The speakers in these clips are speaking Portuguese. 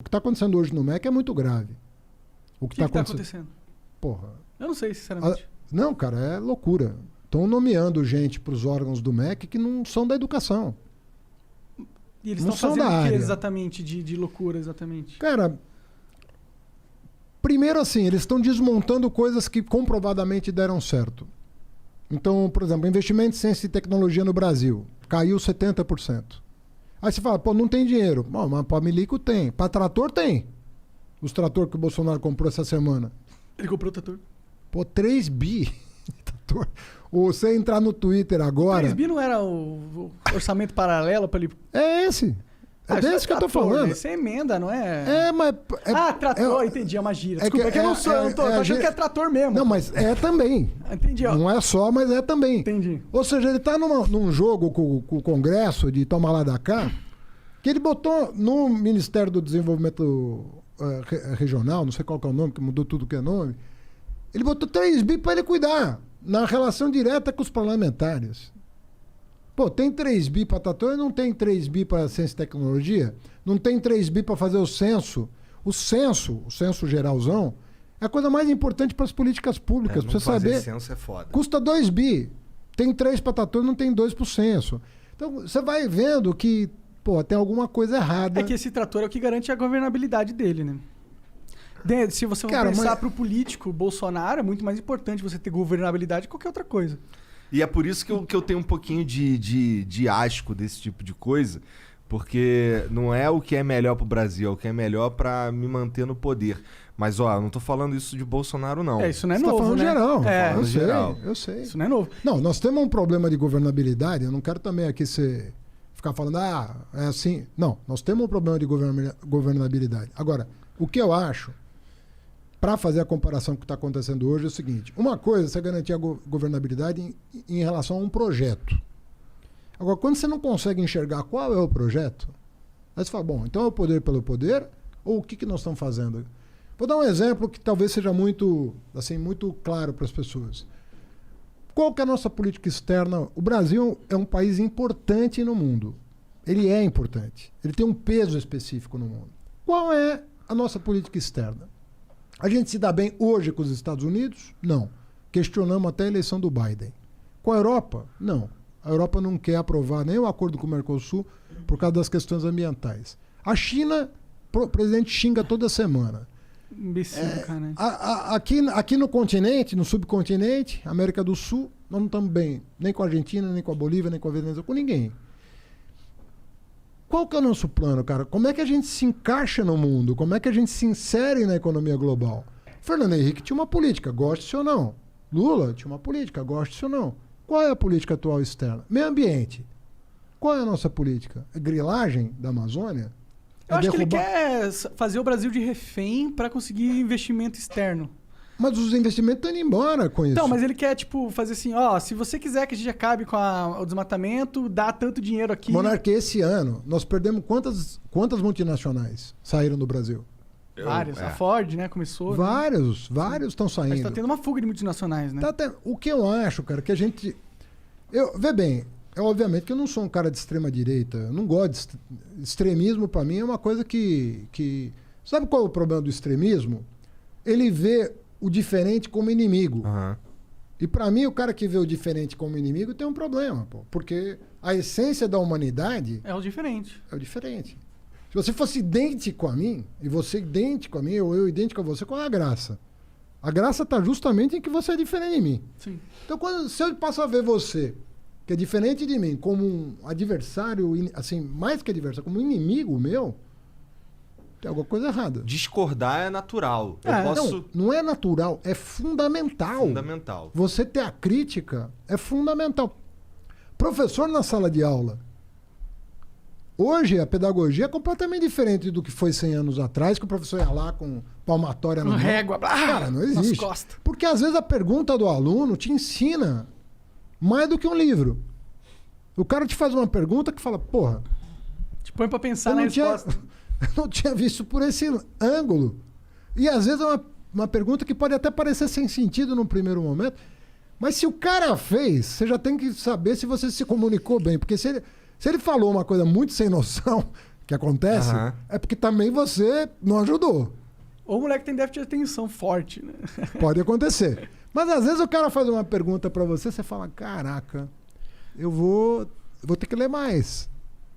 O que está acontecendo hoje no MEC é muito grave. O que tá acontecendo? Porra. Eu não sei, sinceramente. Não, cara, é loucura. Estão nomeando gente para os órgãos do MEC que não são da educação. E eles estão fazendo o que exatamente de loucura, exatamente? Cara, primeiro assim, eles estão desmontando coisas que comprovadamente deram certo. Então, por exemplo, investimento em ciência e tecnologia no Brasil caiu 70%. Aí você fala, pô, não tem dinheiro. Bom, mas para milico tem. Para trator tem. Os trator que o Bolsonaro comprou essa semana. Ele comprou o trator. Pô, 3 bi. Ou você entrar no Twitter agora... 3 bi não era o orçamento paralelo para ele... É esse. É desse que eu tô falando. Isso é emenda, não é? Mas... trator, entendi, é uma gíria. Desculpa, que eu não sou, eu tô achando que é trator mesmo. Não, mas é também. Entendi, ó. Não é só, mas é também. Entendi. Ou seja, ele tá num jogo com o Congresso de tomar lá da cá, que ele botou no Ministério do Desenvolvimento Regional, não sei qual que é o nome, que mudou tudo que é nome, ele botou 3 bi para ele cuidar, na relação direta com os parlamentares. Pô, tem 3 bi para trator e não tem 3 bi para ciência e tecnologia? Não tem 3 bi para fazer o censo? O censo geralzão, é a coisa mais importante para as políticas públicas. Pra você saber. Censo é foda. Custa 2 bi. Tem 3 para trator e não tem 2 para o censo. Então, você vai vendo que, pô, tem alguma coisa errada. É que esse trator é o que garante a governabilidade dele, né? Se você for pensar para o político, Bolsonaro, é muito mais importante você ter governabilidade que qualquer outra coisa. E é por isso que eu tenho um pouquinho de asco desse tipo de coisa, porque não é o que é melhor pro Brasil, é o que é melhor pra me manter no poder. Mas, ó, eu não tô falando isso de Bolsonaro, não. Isso não é Você novo, tá falando né? geral. Eu sei, geral. Eu sei. Isso não é novo. Não, nós temos um problema de governabilidade, eu não quero também aqui ficar falando, é assim. Não, nós temos um problema de governabilidade. Agora, o que eu acho, para fazer a comparação com o que está acontecendo hoje, é o seguinte. Uma coisa é você garantir a governabilidade em relação a um projeto. Agora, quando você não consegue enxergar qual é o projeto, aí você fala, bom, então é o poder pelo poder, ou o que nós estamos fazendo? Vou dar um exemplo que talvez seja muito claro para as pessoas. Qual que é a nossa política externa? O Brasil é um país importante no mundo. Ele é importante. Ele tem um peso específico no mundo. Qual é a nossa política externa? A gente se dá bem hoje com os Estados Unidos? Não. Questionamos até a eleição do Biden. Com a Europa? Não. A Europa não quer aprovar nem o acordo com o Mercosul por causa das questões ambientais. A China, o presidente xinga toda semana. Imbecil, cara. Aqui no continente, no subcontinente, América do Sul, nós não estamos bem. Nem com a Argentina, nem com a Bolívia, nem com a Venezuela, com ninguém. Qual que é o nosso plano, cara? Como é que a gente se encaixa no mundo? Como é que a gente se insere na economia global? Fernando Henrique tinha uma política, goste ou não. Lula tinha uma política, goste ou não. Qual é a política atual externa? Meio ambiente. Qual é a nossa política? É grilagem da Amazônia? Eu acho que ele quer fazer o Brasil de refém para conseguir investimento externo. Mas os investimentos estão indo embora com isso. Então, mas ele quer, fazer assim, se você quiser que a gente acabe com o desmatamento, dá tanto dinheiro aqui. Monarca, esse ano, nós perdemos quantas multinacionais saíram do Brasil? Vários. A Ford, né, começou. Vários estão saindo. Mas tá tendo uma fuga de multinacionais, né? O que eu acho, cara, que a gente... Vê bem, obviamente que eu não sou um cara de extrema direita, eu não gosto de... Extremismo, pra mim, é uma coisa que... Sabe qual é o problema do extremismo? Ele vê o diferente como inimigo. Uhum. E pra mim, o cara que vê o diferente como inimigo tem um problema, pô. Porque a essência da humanidade... É o diferente. É o diferente. Se você fosse idêntico a mim, e você idêntico a mim, ou eu idêntico a você, qual é a graça? A graça está justamente em que você é diferente de mim. Sim. Então, se eu passo a ver você, que é diferente de mim, como um adversário, assim, mais que adversário, como um inimigo meu, tem alguma coisa errada. Discordar é natural. Não é natural, é fundamental. Fundamental. Você ter a crítica é fundamental. Professor na sala de aula. Hoje a pedagogia é completamente diferente do que foi 100 anos atrás, que o professor ia lá com palmatória na mão. Régua. Cara, não existe. Porque às vezes a pergunta do aluno te ensina mais do que um livro. O cara te faz uma pergunta que fala, porra... Te põe pra pensar na resposta. Eu não tinha visto por esse ângulo. E às vezes é uma pergunta que pode até parecer sem sentido no primeiro momento, mas se o cara fez, você já tem que saber se você se comunicou bem. Porque se ele falou uma coisa muito sem noção, que acontece, é porque também você não ajudou. Ou o moleque tem déficit de atenção forte, né? Pode acontecer. Mas às vezes o cara faz uma pergunta pra você, você fala, caraca, eu vou ter que ler mais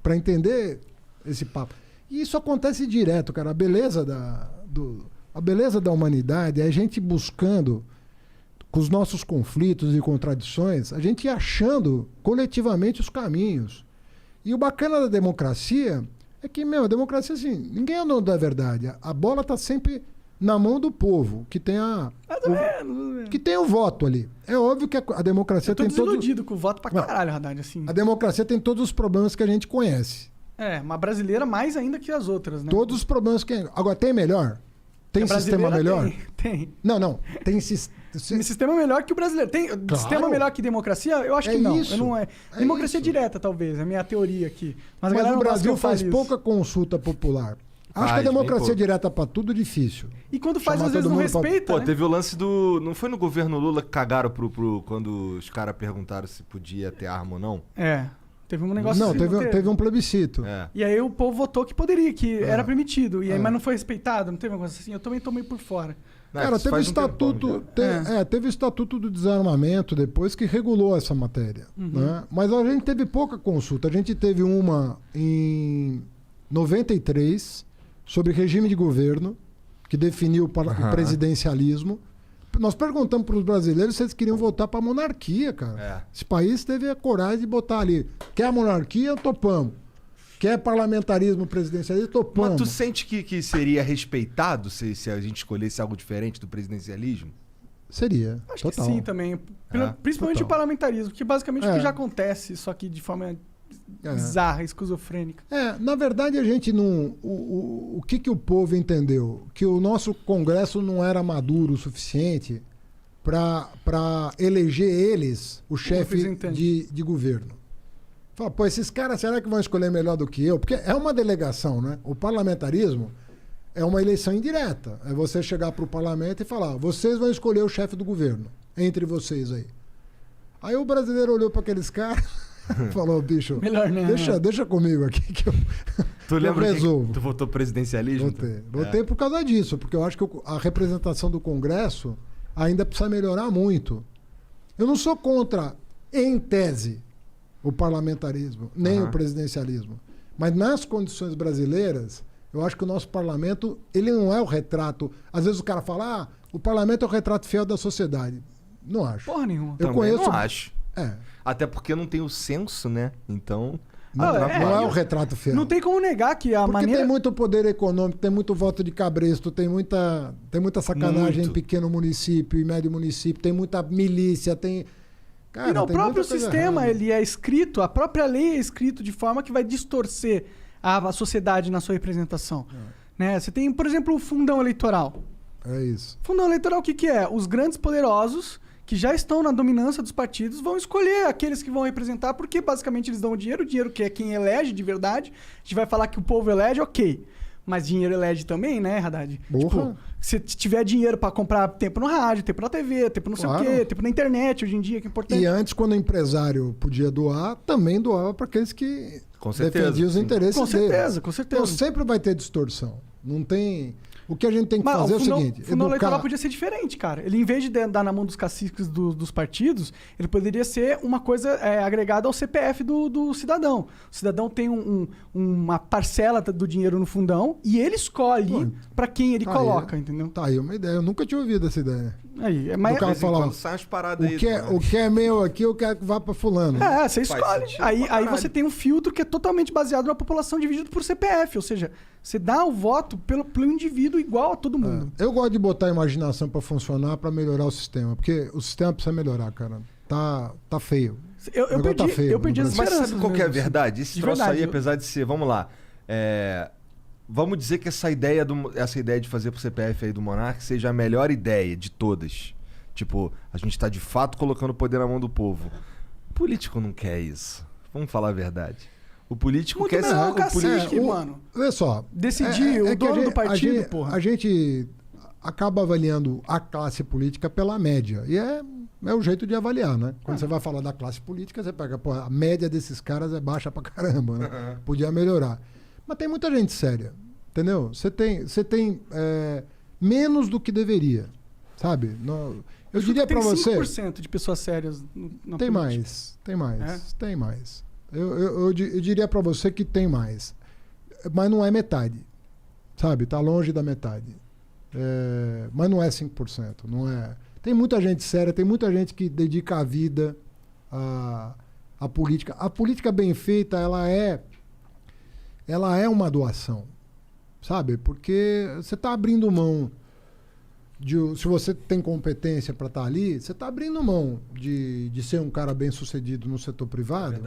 pra entender esse papo. E isso acontece direto, cara. A beleza da humanidade é a gente buscando, com os nossos conflitos e contradições, a gente ir achando coletivamente os caminhos. E o bacana da democracia é que, a democracia, assim, ninguém é dono da verdade. A bola tá sempre na mão do povo, que tem que tem o voto ali. É óbvio que a democracia tem todo... Eu tô desiludido com o voto pra caralho, Haddad, assim. A democracia tem todos os problemas que a gente conhece. Uma brasileira mais ainda que as outras, né? Todos os problemas que... Agora, tem melhor? Tem sistema melhor? Tem. Não. Tem sistema melhor que o brasileiro. Tem sistema melhor que democracia? Eu acho que não. Isso. Democracia direta, talvez. É a minha teoria aqui. Mas o Brasil faz pouca consulta popular. Acho que a democracia direta pra tudo é difícil. E quando faz, às vezes não respeita, né? Teve o lance do... Não foi no governo Lula que cagaram quando os caras perguntaram se podia ter arma ou não? Teve um negócio assim. Não, teve um plebiscito. E aí o povo votou que poderia, que era permitido. E aí, mas não foi respeitado, não teve uma coisa assim. Eu também tomei por fora. Cara, teve o Estatuto do Desarmamento depois que regulou essa matéria. Né? Mas a gente teve pouca consulta. A gente teve uma em 93 sobre regime de governo, que definiu o presidencialismo. Nós perguntamos para os brasileiros se eles queriam votar para a monarquia, cara. Esse país teve a coragem de botar ali. Quer a monarquia? Topamos. Quer parlamentarismo presidencialista? Topamos. Mas tu sente que seria respeitado se a gente escolhesse algo diferente do presidencialismo? Seria. Acho que sim também. Principalmente o parlamentarismo, que basicamente o que já acontece, só que de forma bizarra, esquizofrênica. Na verdade, a gente não... O que o povo entendeu? Que o nosso Congresso não era maduro o suficiente para eleger eles, o chefe de governo. Fala, pô, esses caras, será que vão escolher melhor do que eu? Porque é uma delegação, né? O parlamentarismo é uma eleição indireta. É você chegar para o parlamento e falar, vocês vão escolher o chefe do governo, entre vocês aí. Aí o brasileiro olhou para aqueles caras... Falou, bicho, melhor não. Deixa comigo aqui que tu lembra que tu votou presidencialismo? Votei por causa disso, porque eu acho que a representação do Congresso ainda precisa melhorar muito. Eu não sou contra, em tese, o parlamentarismo, nem o presidencialismo. Mas nas condições brasileiras, eu acho que o nosso parlamento, ele não é o retrato. Às vezes o cara fala, o parlamento é o retrato fiel da sociedade. Não acho. Porra nenhuma. Não acho. Até porque não tem o censo, né? Então... Não é o retrato fiel. Não tem como negar que a maneira... tem muito poder econômico, tem muito voto de cabresto, tem muita sacanagem em pequeno município e médio município, tem muita milícia, tem... Cara, e no próprio sistema, ele é escrito, a própria lei é escrito de forma que vai distorcer a sociedade na sua representação. Né? Você tem, por exemplo, o fundão eleitoral. É isso. Fundão eleitoral, o que é? Os grandes poderosos... que já estão na dominância dos partidos, vão escolher aqueles que vão representar, porque basicamente eles dão o dinheiro que é quem elege de verdade. A gente vai falar que o povo elege, ok. Mas dinheiro elege também, né, Haddad? Tipo, se tiver dinheiro para comprar tempo no rádio, tempo na TV, tempo não sei o quê, tempo na internet hoje em dia, que é importante. E antes, quando o empresário podia doar, também doava para aqueles que defendiam os interesses deles. Com certeza. Então sempre vai ter distorção. Não tem... O que a gente tem que fazer é o seguinte... O fundão eleitoral podia ser diferente, cara. Ele, em vez de dar na mão dos caciques dos partidos, ele poderia ser uma coisa agregada ao CPF do cidadão. O cidadão tem uma parcela do dinheiro no fundão e ele escolhe para quem ele coloca, entendeu? Tá aí uma ideia. Eu nunca tinha ouvido essa ideia. Mas o cara fala, o que é meu aqui, eu quero que vá para fulano. Você escolhe. Aí você tem um filtro que é totalmente baseado na população dividido por CPF. Ou seja, você dá o voto pelo indivíduo igual a todo mundo. Eu gosto de botar a imaginação para funcionar, para melhorar o sistema. Porque o sistema precisa melhorar, cara. Tá feio. Eu perdi as esperanças. Mas sabe qual que é a verdade? Esse troço aí, apesar de ser... Vamos lá. Vamos dizer que essa ideia de fazer pro CPF aí do Monark seja a melhor ideia de todas. Tipo, a gente tá de fato colocando o poder na mão do povo. O político não quer isso. Vamos falar a verdade. O político quer ser... mano. Olha só. Decidir, o dono do partido, porra. A gente acaba avaliando a classe política pela média. E é o jeito de avaliar, né? Quando você vai falar da classe política, você pega, a média desses caras é baixa pra caramba, né? Podia melhorar. Mas tem muita gente séria, entendeu? Você tem menos do que deveria, sabe? Eu diria para você... Tem 5% de pessoas sérias na Tem política. tem mais. Eu diria para você que tem mais. Mas não é metade, sabe? Tá longe da metade. Mas não é 5%, não é... Tem muita gente séria, tem muita gente que dedica a vida à política. A política bem feita, ela é uma doação, sabe? Porque você está abrindo mão se você tem competência para estar ali, você está abrindo mão de ser um cara bem sucedido no setor privado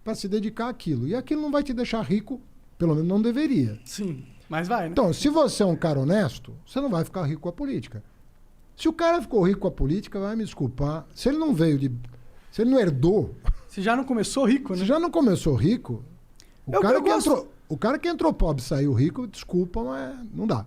para se dedicar àquilo. E aquilo não vai te deixar rico, pelo menos não deveria. Sim, mas vai, né? Então, se você é um cara honesto, você não vai ficar rico com a política. Se o cara ficou rico com a política, vai me desculpar. Se ele não não herdou... Você já não começou rico, né? Se já não começou rico, o cara que entrou pobre e saiu rico, desculpa, mas não dá.